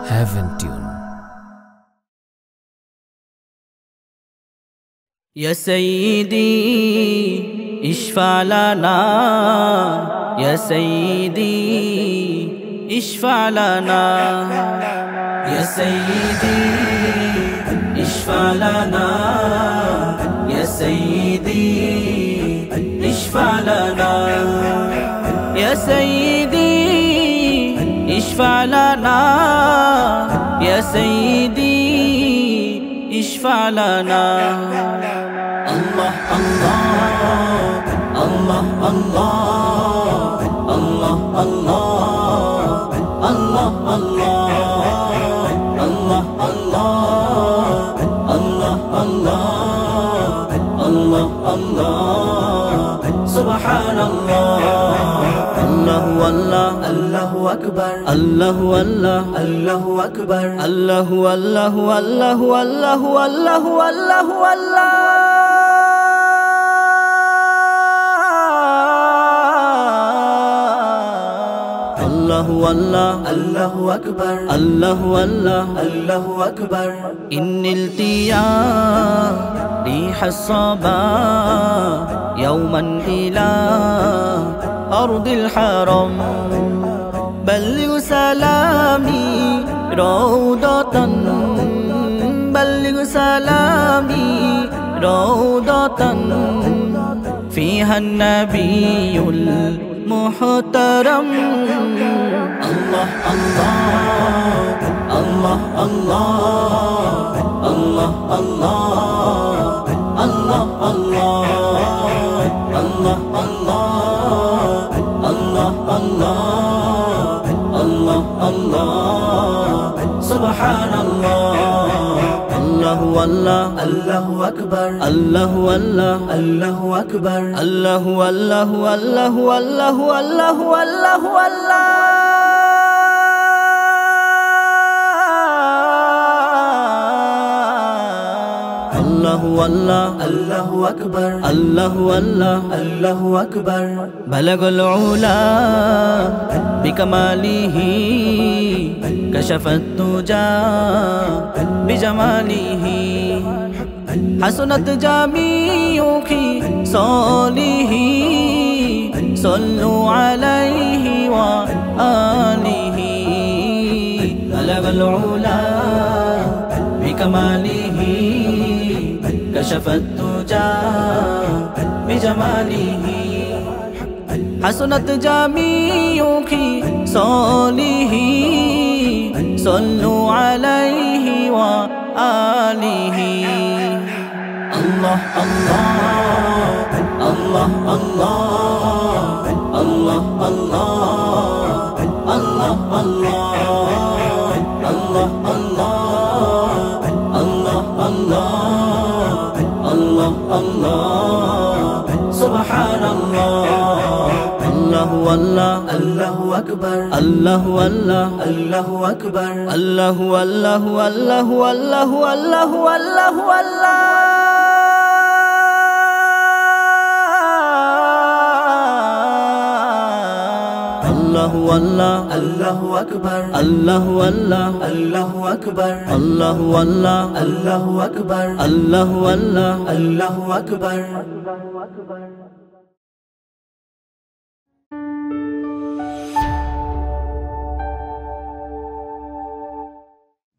Heaven Tune. يا سيدي اشفع لنا، يا سيدي اشفع لنا، يا سيدي اشفع لنا، يا سيدي اشفع لنا، يا سيدي اشفع لنا، يا سيدي اشفع لنا. الله الله الله الله الله الله الله الله الله الله الله الله سبحان الله. الله والله الله أكبر، الله والله الله أكبر، الله والله والله والله والله والله والله. الله والله الله أكبر، الله والله الله أكبر. إن التيا ريح الصبا يوما إلى أرض الحرم، بلغ سلامي روضة، بلغ سلامي روضة فيها النبي المحترم. الله الله الله الله الله الله الله الله الله الله الله الله الله سبحان الله. الله والله الله أكبر، الله والله الله أكبر، الله والله والله والله والله والله والله. الله والله الله أكبر، الله والله الله أكبر. بلغ العلا بكماله، كشف الدجى بجماله، حسنت جميع خصاله، صلوا عليه وآله. بلغ العلا بكماله، كشف الدجى بجماله، حسنت جميع خصاله، صلوا عليه وآله. الله الله الله الله الله الله الله الله الله الله الله سبحان الله. الله والله الله أكبر، الله والله الله أكبر، الله والله والله والله والله والله والله. الله والله الله أكبر، الله والله الله أكبر، الله والله الله أكبر، الله والله الله أكبر.